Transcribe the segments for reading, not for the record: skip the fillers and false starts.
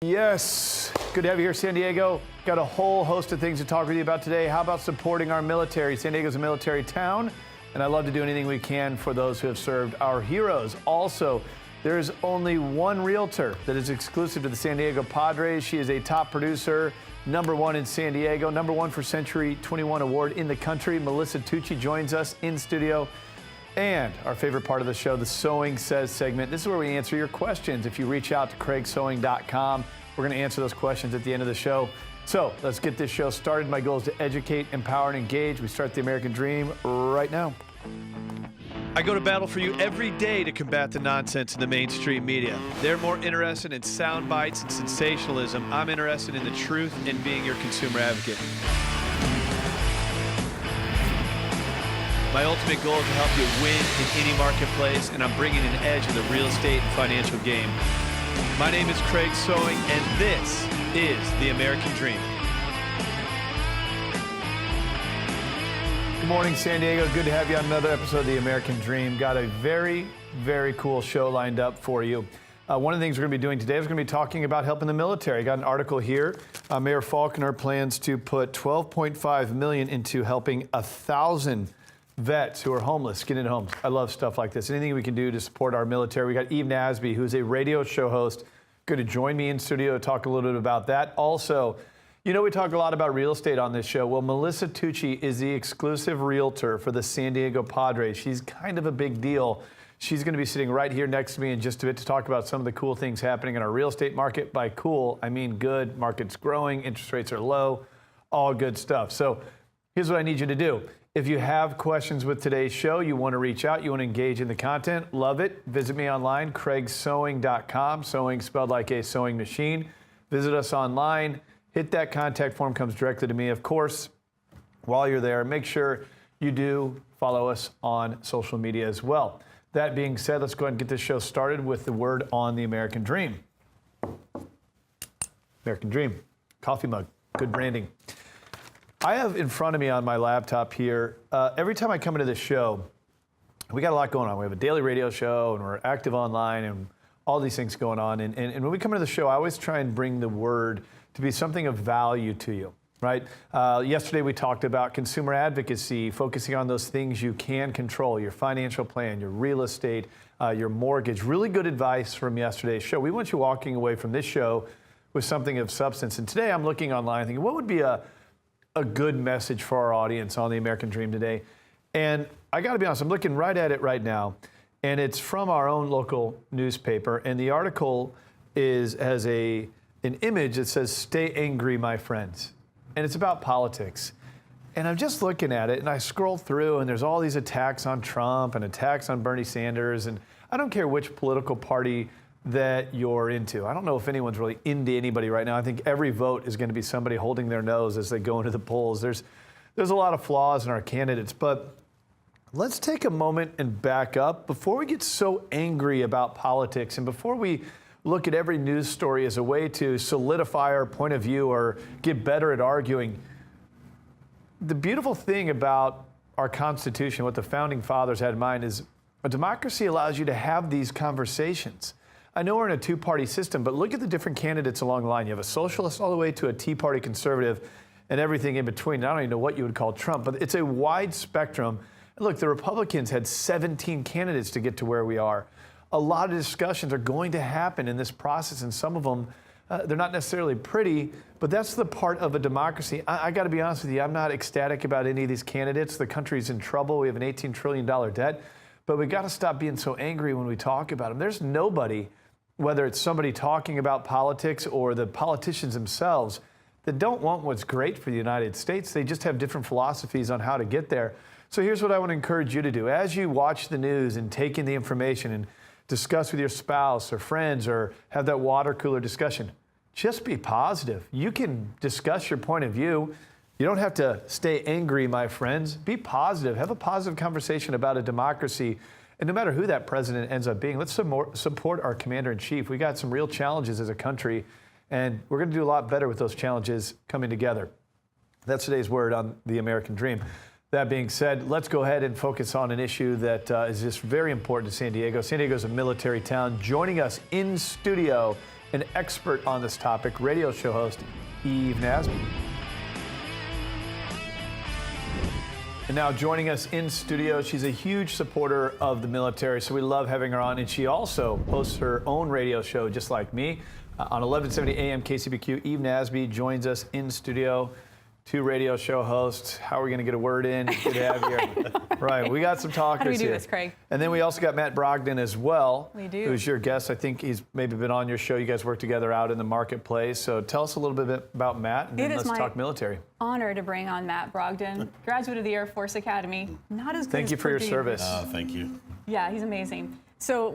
Yes, good to have you here, San Diego. Got a whole host of things to talk with you about today. How about supporting our military? San Diego's a military town, and I love to do anything we can for those who have served our heroes. Also, there's only one realtor that is exclusive to the San Diego Padres. She is a top producer, #1 in San Diego, #1 for Century 21 Award in the country. Melissa Tucci joins us in studio. And our favorite part of the show, the Sewing Says segment. This is where we answer your questions. If you reach out to craigsewing.com, we're going to answer those questions at the end of the show. So let's get this show started. My goal is to educate, empower, and engage. We start the American Dream right now. I go to battle for you every day to combat the nonsense in the mainstream media. They're more interested in sound bites and sensationalism. I'm interested in the truth and being your consumer advocate. My ultimate goal is to help you win in any marketplace, and I'm bringing an edge in the real estate and financial game. My name is Craig Sewing, and this is the American Dream. Good morning, San Diego. Good to have you on another episode of the American Dream. Got a very, very cool show lined up for you. One of the things we're going to be doing today is we're going to be talking about helping the military. I got an article here. Mayor Faulconer plans to put $12.5 million into helping 1,000 vets who are homeless get into homes. I love stuff like this. Anything we can do to support our military. We got Eve Nasby, who's a radio show host, going to join me in studio to talk a little bit about that. Also, you know, we talk a lot about real estate on this show. Well, Melissa Tucci is the exclusive realtor for the San Diego Padres. She's kind of a big deal. She's going to be sitting right here next to me in just a bit to talk about some of the cool things happening in our real estate market. By cool, I mean good. Market's growing, interest rates are low, all good stuff. So here's what I need you to do. If you have questions with today's show, you want to reach out, you want to engage in the content, love it, visit me online, craigsewing.com, sewing spelled like a sewing machine. Visit us online, hit that contact form, comes directly to me. Of course, while you're there, make sure you do follow us on social media as well. That being said, let's go ahead and get this show started with the word on the American Dream. American Dream, coffee mug, good branding. I have in front of me on my laptop here, every time I come into this show, we got a lot going on. We have a daily radio show, and we're active online, and all these things going on. And when we come into the show, I always try and bring the word to be something of value to you, right? Yesterday, we talked about consumer advocacy, focusing on those things you can control, your financial plan, your real estate, your mortgage. Really good advice from yesterday's show. We want you walking away from this show with something of substance. And today, I'm looking online thinking, what would be a good message for our audience on the American Dream today? And I got to be honest, I'm looking right at it right now, and it's from our own local newspaper, and the article has an image that says, "Stay angry, my friends," and it's about politics. And I'm just looking at it, and I scroll through, and there's all these attacks on Trump and attacks on Bernie Sanders, and I don't care which political party that you're into. I don't know if anyone's really into anybody right now. I think every vote is going to be somebody holding their nose as they go into the polls. There's a lot of flaws in our candidates, but let's take a moment and back up before we get so angry about politics, and before we look at every news story as a way to solidify our point of view or get better at arguing. The beautiful thing about our Constitution, what the Founding Fathers had in mind, is a democracy allows you to have these conversations. I know we're in a two-party system, but look at the different candidates along the line. You have a socialist all the way to a Tea Party conservative and everything in between. I don't even know what you would call Trump, but it's a wide spectrum. And look, the Republicans had 17 candidates to get to where we are. A lot of discussions are going to happen in this process, and some of them, they're not necessarily pretty, but that's the part of a democracy. I got to be honest with you, I'm not ecstatic about any of these candidates. The country's in trouble. We have an $18 trillion debt, but we got to stop being so angry when we talk about them. There's nobody, whether it's somebody talking about politics or the politicians themselves, that don't want what's great for the United States. They just have different philosophies on how to get there. So here's what I want to encourage you to do. As you watch the news and take in the information and discuss with your spouse or friends or have that water cooler discussion, just be positive. You can discuss your point of view. You don't have to stay angry, my friends. Be positive. Have a positive conversation about a democracy. And no matter who that president ends up being, let's support our commander-in-chief. We got some real challenges as a country, and we're going to do a lot better with those challenges coming together. That's today's word on the American Dream. That being said, let's go ahead and focus on an issue that is just very important to San Diego. San Diego is a military town. Joining us in studio an expert on this topic, radio show host Eve Nasby. And now joining us in studio, she's a huge supporter of the military, so we love having her on. And she also hosts her own radio show, just like me, on 1170 AM KCBQ. Eve Nasby joins us in studio. Two radio show hosts. How are we going to get a word in? Good to have you here. Right, we got some talkers How do we do here. this, Craig? And then we also got Matt Brogdon as well. We do. Who's your guest. I think he's maybe been on your show. You guys work together out in the marketplace. So tell us a little bit about Matt, and then let's talk military. Honor to bring on Matt Brogdon, graduate of the Air Force Academy. Not as good Thank as you for your Purdue. service. Thank you. Yeah, he's amazing. So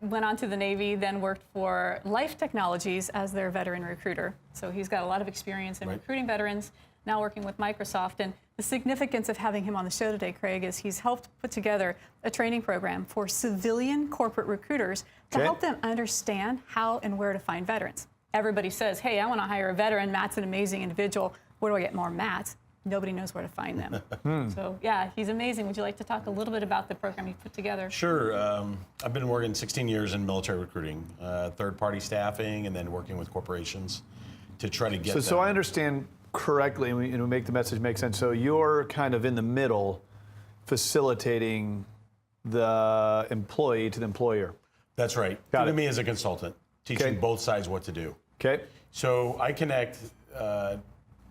went on to the Navy, then worked for Life Technologies as their veteran recruiter. So he's got a lot of experience in recruiting veterans, now working with Microsoft. And the significance of having him on the show today, Craig, is he's helped put together a training program for civilian corporate recruiters to help them understand how and where to find veterans. Everybody says, hey, I want to hire a veteran. Matt's an amazing individual. Where do I get more Matts? Nobody knows where to find them. So, yeah, he's amazing. Would you like to talk a little bit about the program you put together? Sure. I've been working 16 years in military recruiting, third-party staffing, and then working with corporations to try to get them. So I understand correctly, and we make the message make sense. So you're kind of in the middle, facilitating the employee to the employer. That's right. Think of me as a consultant, teaching both sides what to do. Okay. So I connect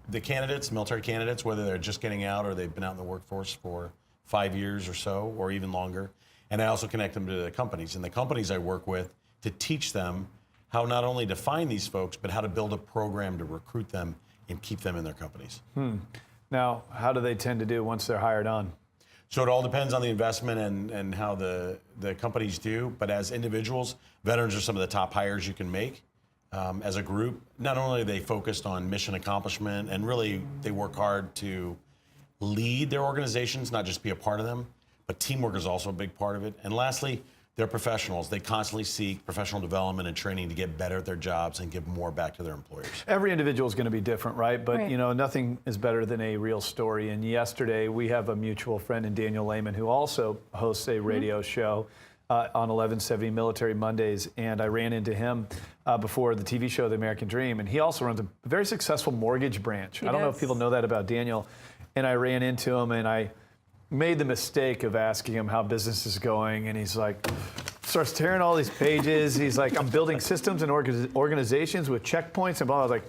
the candidates, military candidates, whether they're just getting out or they've been out in the workforce for 5 years or so, or even longer. And I also connect them to the companies. And the companies I work with to teach them how not only to find these folks, but how to build a program to recruit them and keep them in their companies. Now, how do they tend to do once they're hired on? So it all depends on the investment and how the companies do. But as individuals, veterans are some of the top hires you can make. As a group, not only are they focused on mission accomplishment, and really they work hard to lead their organizations, not just be a part of them, but teamwork is also a big part of it. And lastly, they're professionals. They constantly seek professional development and training to get better at their jobs and give more back to their employers. Every individual is going to be different, right? But you know, nothing is better than a real story. And yesterday we have a mutual friend in Daniel Lehman who also hosts a radio show on 1170 Military Mondays, and I ran into him before the TV show The American Dream, and he also runs a very successful mortgage branch. I don't know if people know that about Daniel, and I ran into him and I made the mistake of asking him how business is going, and he's like, starts tearing all these pages. He's like, I'm building systems and organizations with checkpoints and blah. I was like,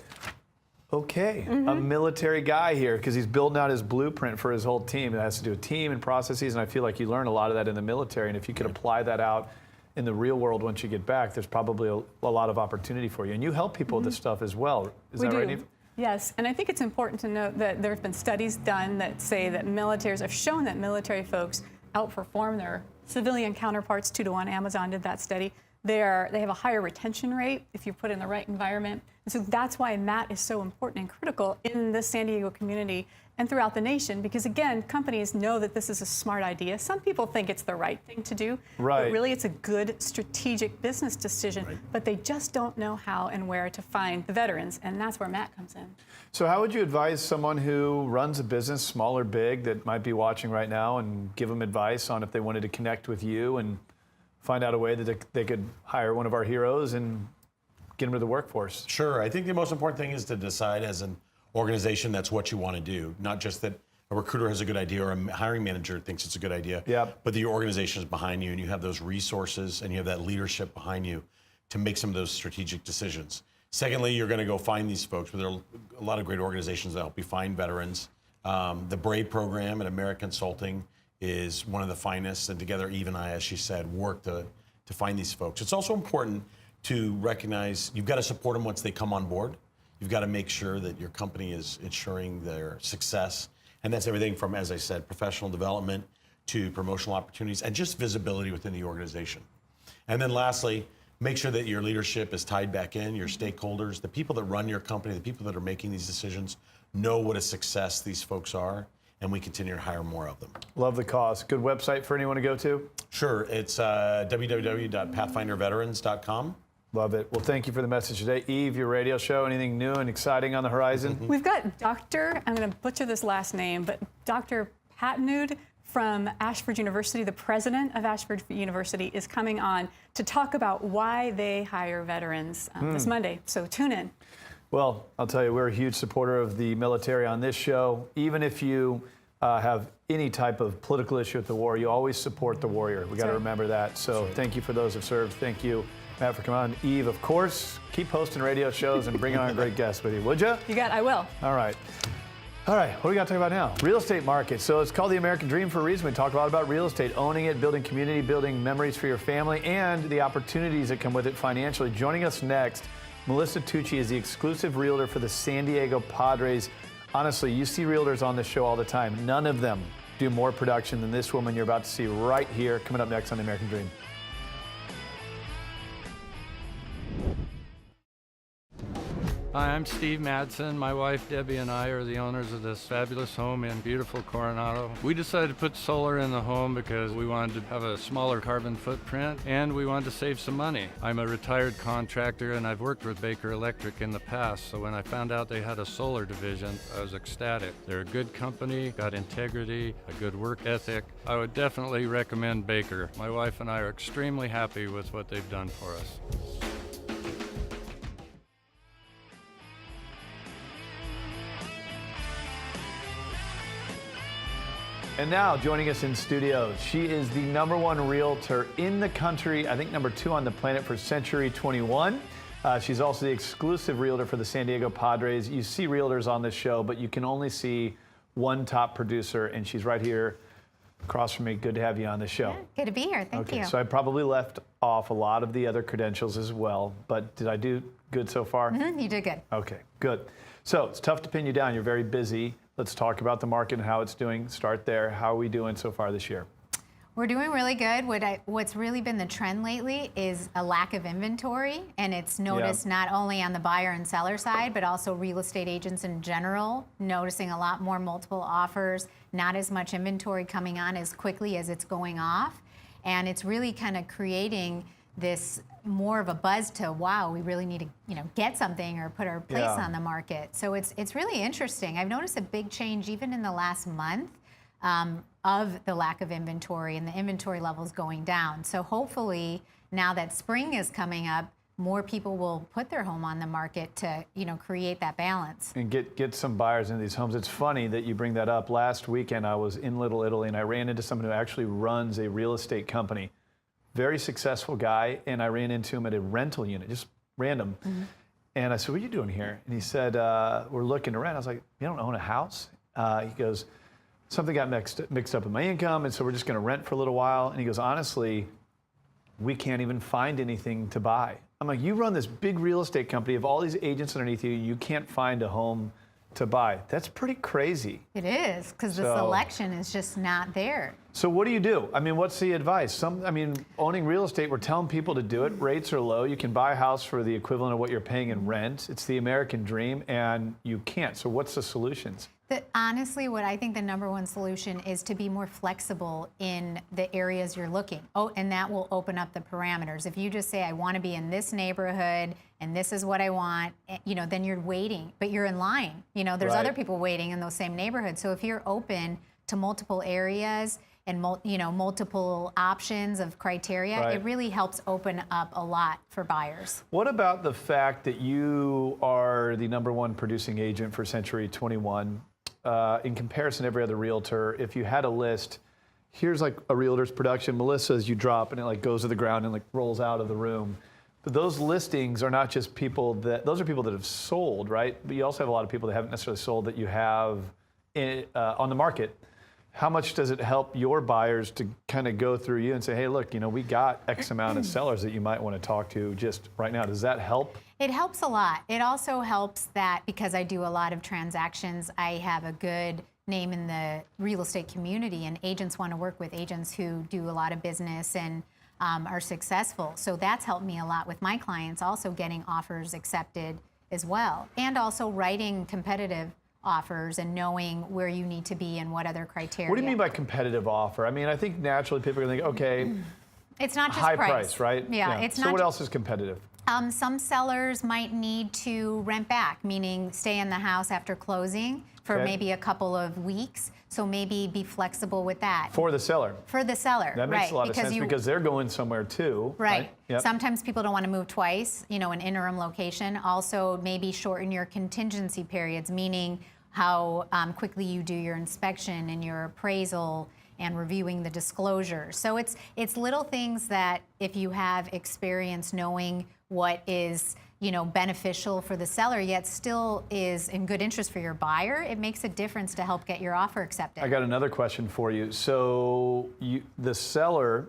okay, a military guy here, because he's building out his blueprint for his whole team. It has to do with team and processes, and I feel like you learn a lot of that in the military, and if you could apply that out in the real world once you get back, there's probably a lot of opportunity for you. And you help people with this stuff as well. Is that right, Eve? Yes, and I think it's important to note that there have been studies done that say that militaries have shown that military folks outperform their civilian counterparts 2-to-1. Amazon did that study. They have a higher retention rate if you put in the right environment. And so that's why Matt is so important and critical in the San Diego community and throughout the nation, because again, companies know that this is a smart idea. Some people think it's the right thing to do, but really it's a good strategic business decision, but they just don't know how and where to find the veterans, and that's where Matt comes in. So how would you advise someone who runs a business, small or big, that might be watching right now, and give them advice on if they wanted to connect with you and find out a way that they could hire one of our heroes and get them to the workforce? Sure. I think the most important thing is to decide as an organization that's what you want to do, not just that a recruiter has a good idea or a hiring manager thinks it's a good idea, but that your organization is behind you and you have those resources and you have that leadership behind you to make some of those strategic decisions. Secondly, you're going to go find these folks, but there are a lot of great organizations that help you find veterans. The BRAVE program at American Consulting is one of the finest, and together Eve and I, as she said, work to find these folks. It's also important to recognize you've got to support them once they come on board. You've got to make sure that your company is ensuring their success. And that's everything from, as I said, professional development to promotional opportunities and just visibility within the organization. And then lastly, make sure that your leadership is tied back in, your stakeholders, the people that run your company, the people that are making these decisions, know what a success these folks are, and we continue to hire more of them. Love the cause. Good website for anyone to go to? Sure, it's www.pathfinderveterans.com. Love it. Well, thank you for the message today. Eve, your radio show, anything new and exciting on the horizon? We've got Dr., I'm going to butcher this last name, but Dr. Patnud from Ashford University. The president of Ashford University is coming on to talk about why they hire veterans this Monday. So tune in. Well, I'll tell you, we're a huge supporter of the military on this show. Even if you have any type of political issue with the war, you always support the warrior. We got to remember that. So thank you for those who've served. Thank you, Matt, for coming on. Eve, of course, keep hosting radio shows and bring on great guests with you, would you? You got it. I will. All right. All right, what do we got to talk about now? Real estate market. So it's called the American Dream for a reason. We talk a lot about real estate, owning it, building community, building memories for your family, and the opportunities that come with it financially. Joining us next, Melissa Tucci is the exclusive realtor for the San Diego Padres. Honestly, you see realtors on this show all the time. None of them do more production than this woman you're about to see right here, coming up next on the American Dream. Hi, I'm Steve Madsen. My wife Debbie and I are the owners of this fabulous home in beautiful Coronado. We decided to put solar in the home because we wanted to have a smaller carbon footprint and we wanted to save some money. I'm a retired contractor and I've worked with Baker Electric in the past, so when I found out they had a solar division, I was ecstatic. They're a good company, got integrity, a good work ethic. I would definitely recommend Baker. My wife and I are extremely happy with what they've done for us. And now, joining us in studio, she is the #1 realtor in the country, I think #2 on the planet for Century 21. She's also the exclusive realtor for the San Diego Padres. You see realtors on this show, but you can only see one top producer, and she's right here across from me. Good to have you on the show. Yeah, good to be here. Thank you. Okay, so I probably left off a lot of the other credentials as well, but did I do good so far? You did good. Okay, good. So it's tough to pin you down. You're very busy. Let's talk about the market and how it's doing. Start there. How are we doing so far this year? We're doing really good. What's really been the trend lately is a lack of inventory, and it's noticed not only on the buyer and seller side, but also real estate agents in general, noticing a lot more multiple offers, not as much inventory coming on as quickly as it's going off. And it's really kind of creating this more of a buzz to, wow, we really need to get something or put our place on the market. So it's really interesting. I've noticed a big change even in the last month of the lack of inventory and the inventory levels going down. So hopefully now that spring is coming up, more people will put their home on the market to create that balance. And get some buyers into these homes. It's funny that you bring that up. Last weekend I was in Little Italy and I ran into someone who actually runs a real estate company. Very successful guy, and I ran into him at a rental unit, just random. And I said, what are you doing here? And he said, we're looking to rent. I was like, you don't own a house? He goes, something got mixed up in my income, and so we're just going to rent for a little while. And he goes, honestly, we can't even find anything to buy. I'm like, you run this big real estate company, of all these agents underneath you, you can't find a home to buy. That's pretty crazy. It is, because the selection is just not there. So what do you do? I mean, what's the advice? Owning real estate, we're telling people to do it. Rates are low. You can buy a house for the equivalent of what you're paying in rent. It's the American dream, and you can't. So what's the solutions? Honestly, what I think the #1 solution is to be more flexible in the areas you're looking. Oh, and that will open up the parameters. If you just say, I want to be in this neighborhood and this is what I want, then you're waiting, but you're in line. There's other people waiting in those same neighborhoods. So if you're open to multiple areas and multiple options of criteria, it really helps open up a lot for buyers. What about the fact that you are the #1 producing agent for Century 21? In comparison to every other realtor, if you had a list, here's like a realtor's production. Melissa's, you drop and it like goes to the ground and like rolls out of the room. But those listings are not just people those are people that have sold, right? But you also have a lot of people that haven't necessarily sold that you have on the market. How much does it help your buyers to kind of go through you and say, hey, look, we got X amount of sellers that you might want to talk to just right now? Does that help? It helps a lot. It also helps that because I do a lot of transactions, I have a good name in the real estate community, and agents want to work with agents who do a lot of business and are successful. So that's helped me a lot with my clients, also getting offers accepted as well, and also writing competitive offers and knowing where you need to be and what other criteria. What do you mean by competitive offer? I mean, I think naturally people are going to think, okay, it's not just high price, right? Yeah, it's so not. What else is competitive? Some sellers might need to rent back, meaning stay in the house after closing for maybe a couple of weeks. So maybe be flexible with that. For the seller. For the seller, That makes a lot of sense because they're going somewhere too. Right. Yep. Sometimes people don't want to move twice, an interim location. Also, maybe shorten your contingency periods, meaning how quickly you do your inspection and your appraisal and reviewing the disclosure. So it's little things that if you have experience knowing what is beneficial for the seller, yet still is in good interest for your buyer, it makes a difference to help get your offer accepted. I got another question for you. So the seller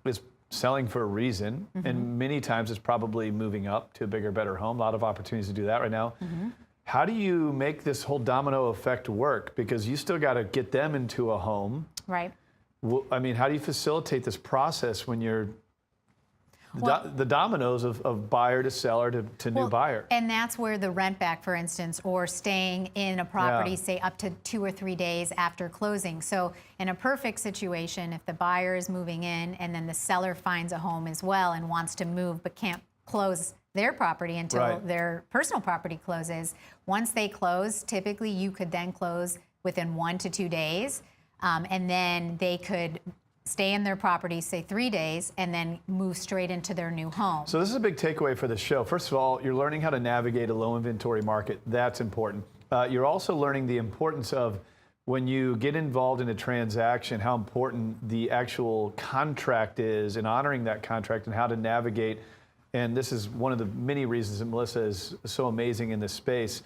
is selling for a reason, and many times it's probably moving up to a bigger, better home. A lot of opportunities to do that right now. How do you make this whole domino effect work? Because you still got to get them into a home. Right. I mean, how do you facilitate this process when you're the dominoes of buyer to seller to new buyer? And that's where the rent back, for instance, or staying in a property, say up to 2 or 3 days after closing. So in a perfect situation, if the buyer is moving in and then the seller finds a home as well and wants to move but can't close their property until their personal property closes, once they close, typically you could then close within 1 to 2 days, and then they could stay in their property, say 3 days, and then move straight into their new home. So this is a big takeaway for the show. First of all, you're learning how to navigate a low inventory market. That's important. You're also learning the importance of when you get involved in a transaction, how important the actual contract is and honoring that contract and how to navigate. And this is one of the many reasons that Melissa is so amazing in this space.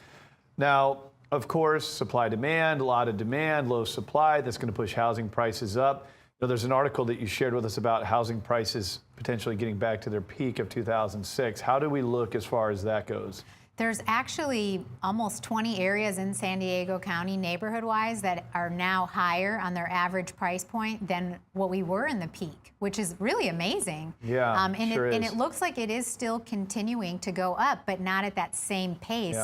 Now, of course, supply demand, a lot of demand, low supply, that's going to push housing prices up. There's an article that you shared with us about housing prices potentially getting back to their peak of 2006. How do we look as far as that goes? There's actually almost 20 areas in San Diego County, neighborhood-wise, that are now higher on their average price point than what we were in the peak, which is really amazing. Yeah, and it looks like it is still continuing to go up, but not at that same pace.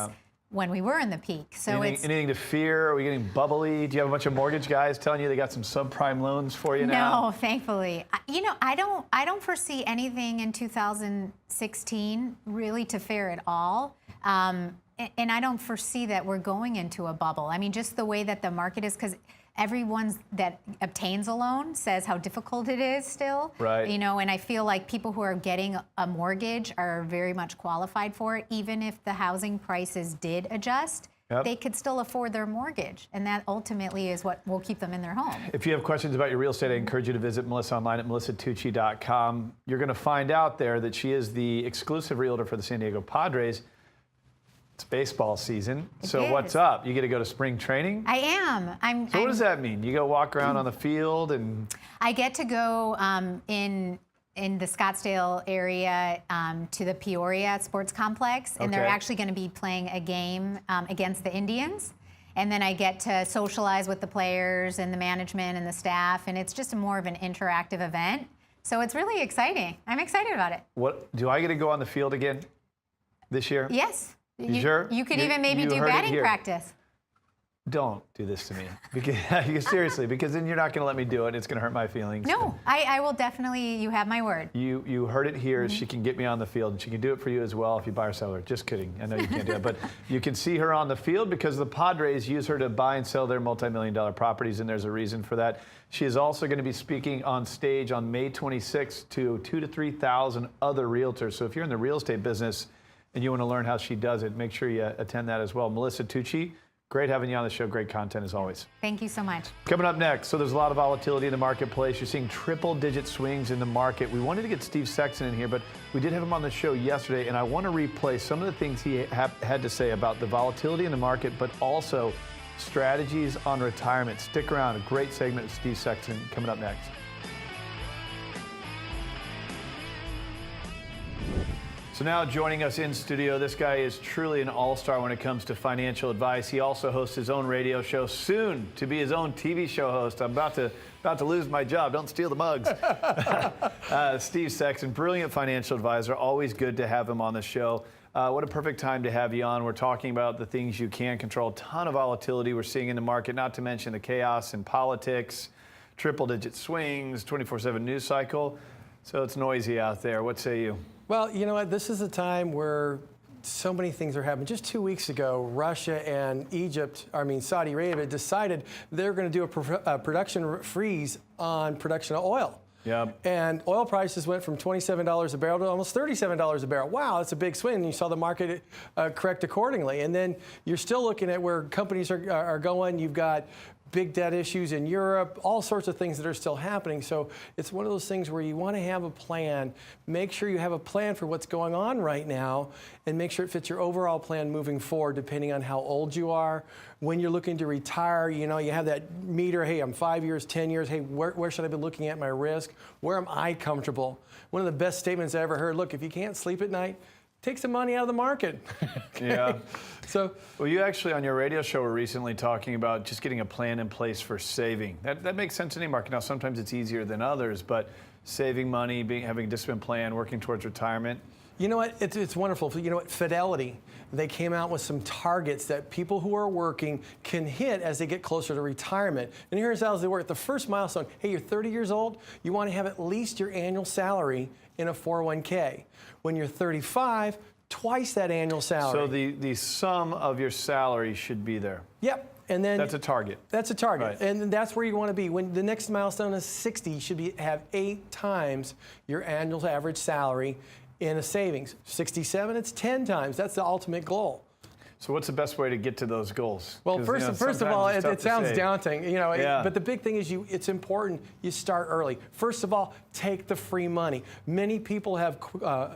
When we were in the peak. So anything to fear? Are we getting bubbly? Do you have a bunch of mortgage guys telling you they got some subprime loans for you now? No, thankfully. I don't foresee anything in 2016 really to fear at all. And I don't foresee that we're going into a bubble. I mean, just the way that the market is, because everyone that obtains a loan says how difficult it is still. Right. And I feel like people who are getting a mortgage are very much qualified for it. Even if the housing prices did adjust, they could still afford their mortgage. And that ultimately is what will keep them in their home. If you have questions about your real estate, I encourage you to visit Melissa online at melissatucci.com. You're going to find out there that she is the exclusive realtor for the San Diego Padres. It's baseball season. So what's up? You get to go to spring training? I am. So what does that mean? You go walk around on the field and... I get to go in the Scottsdale area to the Peoria Sports Complex, and they're actually going to be playing a game against the Indians. And then I get to socialize with the players and the management and the staff, and it's just more of an interactive event. So it's really exciting. I'm excited about it. What do I get to go on the field again this year? Yes. You sure? You could even maybe do batting practice. Don't do this to me. Because, seriously, because then you're not going to let me do it. It's going to hurt my feelings. No, I will definitely. You have my word. You heard it here. She can get me on the field, and she can do it for you as well if you buy or sell her. Just kidding. I know you can't do that. But you can see her on the field because the Padres use her to buy and sell their multi-million-dollar properties, and there's a reason for that. She is also going to be speaking on stage on May 26th to 2,000 to 3,000 other realtors. So if you're in the real estate business and you want to learn how she does it, make sure you attend that as well. Melissa Tucci, great having you on the show. Great content as always. Thank you so much. Coming up next, so there's a lot of volatility in the marketplace. You're seeing triple-digit swings in the market. We wanted to get Steve Sexton in here, but we did have him on the show yesterday, and I want to replay some of the things he had to say about the volatility in the market, but also strategies on retirement. Stick around. A great segment with Steve Sexton coming up next. So now joining us in studio, this guy is truly an all-star when it comes to financial advice. He also hosts his own radio show, soon to be his own TV show host. I'm about to lose my job. Don't steal the mugs. Steve Sexton, brilliant financial advisor. Always good to have him on the show. What a perfect time to have you on. We're talking about the things you can control. A ton of volatility we're seeing in the market, not to mention the chaos in politics, triple-digit swings, 24/7 news cycle. So it's noisy out there. What say you? Well, you know what? This is a time where so many things are happening. Just 2 weeks ago, Russia and Saudi Arabia decided they're going to do a production freeze on production of oil. Yep. And oil prices went from $27 a barrel to almost $37 a barrel. Wow, that's a big swing. And you saw the market correct accordingly. And then you're still looking at where companies are going. You've got big debt issues in Europe, all sorts of things that are still happening. So it's one of those things where you want to have a plan. Make sure you have a plan for what's going on right now and make sure it fits your overall plan moving forward, depending on how old you are. When you're looking to retire, you know, you have that meter, hey, I'm 5 years, 10 years, hey, where should I be looking at my risk? Where am I comfortable? One of the best statements I ever heard, look, if you can't sleep at night, take some money out of the market. Okay? Yeah. So, well, you actually on your radio show were recently talking about just getting a plan in place for saving. That makes sense in any market. Now, sometimes it's easier than others, but saving money, having a disciplined plan, working towards retirement. You know what? It's wonderful. You know what? Fidelity, they came out with some targets that people who are working can hit as they get closer to retirement. And here's how they work. The first milestone, hey, you're 30 years old, you want to have at least your annual salary in a 401k. When you're 35, twice that annual salary. So the sum of your salary should be there. Yep. And then that's a target. That's a target. Right. And that's where you want to be. When the next milestone is 60, you should have 8 times your annual average salary in a savings. 67, it's 10 times. That's the ultimate goal. So what's the best way to get to those goals? Well, first of all, it sounds save. daunting, you know. Yeah. But the big thing is it's important you start early. First of all, take the free money. Many people have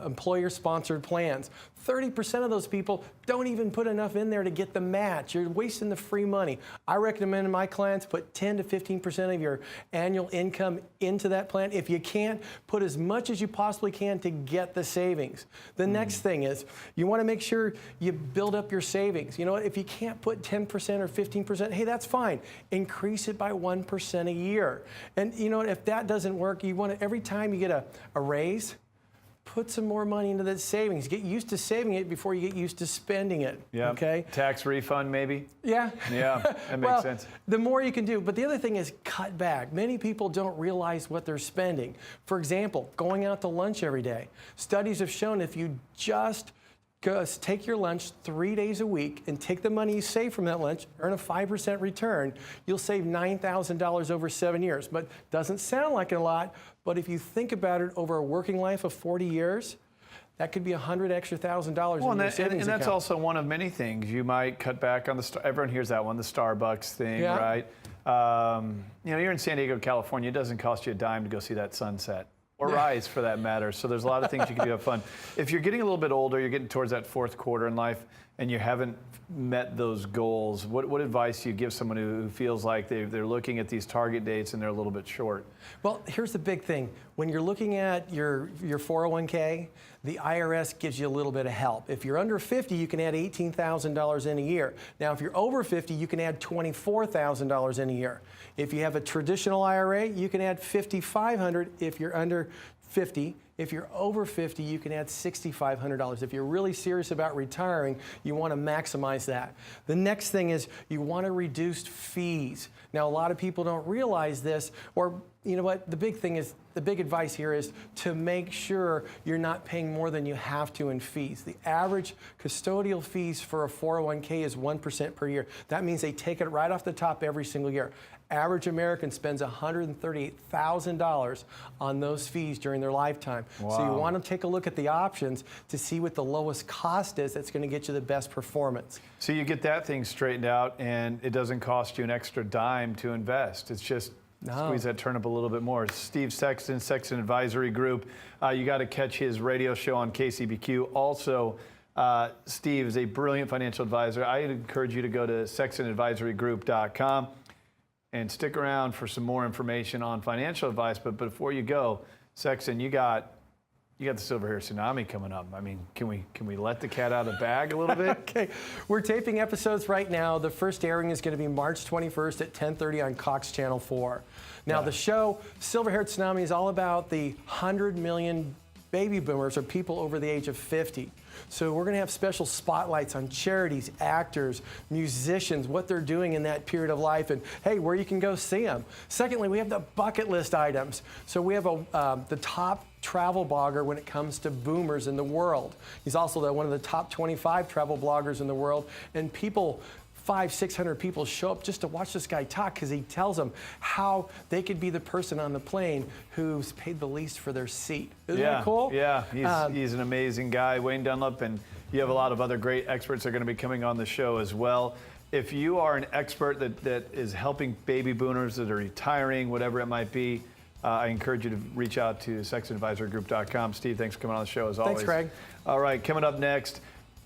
employer-sponsored plans. 30% of those people don't even put enough in there to get the match. You're wasting the free money. I recommend my clients put 10 to 15% of your annual income into that plan. If you can't, put as much as you possibly can to get the savings. The next thing is you want to make sure you build up your savings. You know what? If you can't put 10% or 15%, hey, that's fine. Increase it by 1% a year. And you know what? If that doesn't work, you want to, every time you get a raise, put some more money into that savings. Get used to saving it before you get used to spending it. Yeah. Okay. Tax refund, maybe. Yeah. Yeah. That makes sense. The more you can do. But the other thing is cut back. Many people don't realize what they're spending. For example, going out to lunch every day. Studies have shown if you just take your lunch 3 days a week and take the money you save from that lunch, earn a 5% return, you'll save $9,000 over 7 years. But doesn't sound like a lot, but if you think about it over a working life of 40 years, that could be $100,000 extra in your savings and that's account. also one of many things. You might cut back on everyone hears that one, the Starbucks thing, Yeah. right? You know, you're in San Diego, California. It doesn't cost you a dime to go see that sunset. Or rise, for that matter. So there's a lot of things you can do to have fun. If you're getting a little bit older, you're getting towards that fourth quarter in life, and you haven't met those goals, what advice do you give someone who feels like they're looking at these target dates and they're a little bit short? Well, here's the big thing. When you're looking at your 401k, the IRS gives you a little bit of help. If you're under 50, you can add $18,000 in a year. Now, if you're over 50, you can add $24,000 in a year. If you have a traditional IRA, you can add $5,500 if you're under 50. If you're over 50, you can add $6,500. If you're really serious about retiring, you want to maximize that. The next thing is you want to reduce fees. Now, a lot of people don't realize this, or you know what? The big thing is, the big advice here is to make sure you're not paying more than you have to in fees. The average custodial fees for a 401k is 1% per year. That means they take it right off the top every single year. Average American spends $138,000 on those fees during their lifetime. Wow. So you want to take a look at the options to see what the lowest cost is that's going to get you the best performance. So you get that thing straightened out, and it doesn't cost you an extra dime to invest. It's just squeeze that turnip a little bit more. Steve Sexton, Sexton Advisory Group. You got to catch his radio show on KCBQ. Also, Steve is a brilliant financial advisor. I encourage you to go to sextonadvisorygroup.com and stick around for some more information on financial advice. But before you go, Sexton, you got the Silver Hair Tsunami coming up. I mean, can we let the cat out of the bag a little bit? Okay, we're taping episodes right now. The first airing is going to be March 21st at 10:30 on Cox Channel 4. Now, the show Silver Hair Tsunami is all about the $100 million baby boomers are people over the age of 50. So we're going to have special spotlights on charities, actors, musicians, what they're doing in that period of life, and hey, where you can go see them. Secondly, we have the bucket list items. So we have the top travel blogger when it comes to boomers in the world. He's also one of the top 25 travel bloggers in the world, and people 500-600 people show up just to watch this guy talk because he tells them how they could be the person on the plane who's paid the least for their seat. Isn't that cool? Yeah, he's an amazing guy, Wayne Dunlap, and you have a lot of other great experts that are going to be coming on the show as well. If you are an expert that is helping baby boomers that are retiring, whatever it might be, I encourage you to reach out to sexadvisorgroup.com. Steve, thanks for coming on the show as always. Thanks, Craig. All right, coming up next.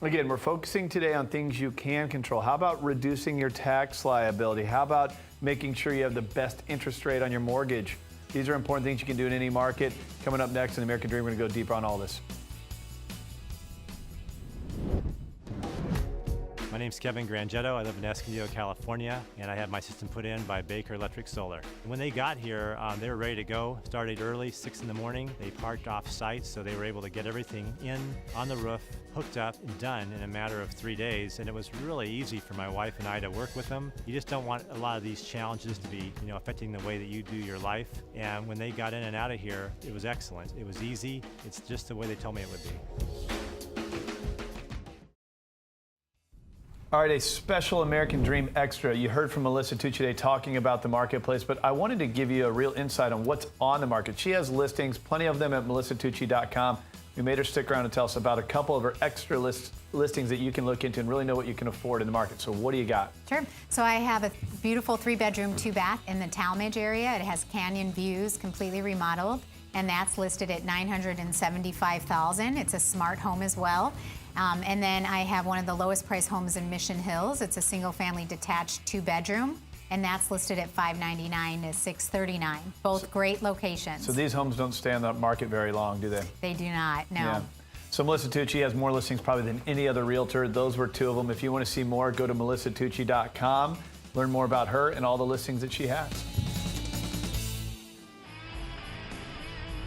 Again, we're focusing today on things you can control. How about reducing your tax liability? How about making sure you have the best interest rate on your mortgage? These are important things you can do in any market. Coming up next in the American Dream, we're going to go deeper on all this. My name's Kevin Grangetto. I live in Escondido, California, and I had my system put in by Baker Electric Solar. When they got here, they were ready to go. Started early, 6 in the morning. They parked off site, so they were able to get everything in on the roof, hooked up, and done in a matter of 3 days. And it was really easy for my wife and I to work with them. You just don't want a lot of these challenges to be, affecting the way that you do your life. And when they got in and out of here, it was excellent. It was easy. It's just the way they told me it would be. All right, a special American Dream Extra. You heard from Melissa Tucci today talking about the marketplace, but I wanted to give you a real insight on what's on the market. She has listings, plenty of them at melissatucci.com. We made her stick around and tell us about a couple of her extra listings that you can look into and really know what you can afford in the market. So what do you got? Sure. So I have a beautiful 3-bedroom, 2-bath in the Talmadge area. It has canyon views, completely remodeled, and that's listed at $975,000. It's a smart home as well. And then I have one of the lowest price homes in Mission Hills. It's a single-family detached 2-bedroom, and that's listed at $599,000 to $639,000. Both great locations. So these homes don't stay on the market very long, do they? They do not, no. Yeah. So Melissa Tucci has more listings probably than any other realtor. Those were 2 of them. If you want to see more, go to melissatucci.com. Learn more about her and all the listings that she has.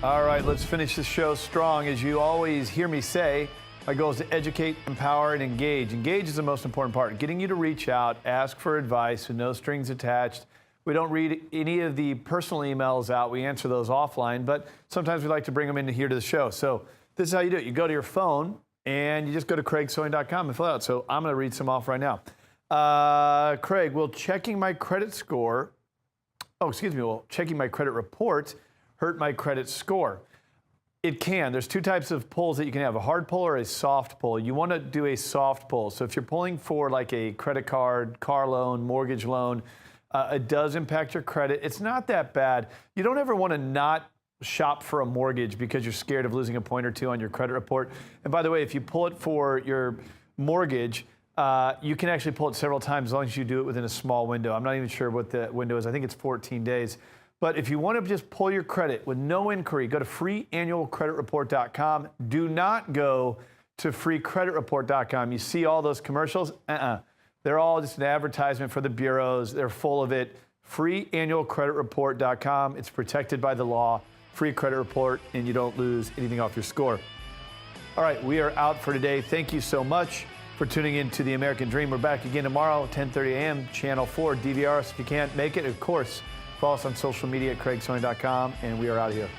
All right, let's finish the show strong. As you always hear me say, my goal is to educate, empower, and engage. Engage is the most important part. Getting you to reach out, ask for advice with no strings attached. We don't read any of the personal emails out. We answer those offline, but sometimes we like to bring them in here to the show. So this is how you do it. You go to your phone, and you just go to craigsewing.com and fill it out. So I'm going to read some off right now. Craig, will checking my credit score, will checking my credit report hurt my credit score? It can. There's 2 types of pulls that you can have, a hard pull or a soft pull. You want to do a soft pull. So if you're pulling for like a credit card, car loan, mortgage loan, it does impact your credit. It's not that bad. You don't ever want to not shop for a mortgage because you're scared of losing a point or 2 on your credit report. And by the way, if you pull it for your mortgage, you can actually pull it several times as long as you do it within a small window. I'm not even sure what the window is. I think it's 14 days. But if you want to just pull your credit with no inquiry, go to freeannualcreditreport.com. Do not go to freecreditreport.com. You see all those commercials? They're all just an advertisement for the bureaus. They're full of it. Freeannualcreditreport.com. It's protected by the law. Free credit report, and you don't lose anything off your score. All right, we are out for today. Thank you so much for tuning in to The American Dream. We're back again tomorrow, 10:30 a.m., Channel 4, DVR. So if you can't make it, of course, follow us on social media at craigsewing.com, and we are out of here.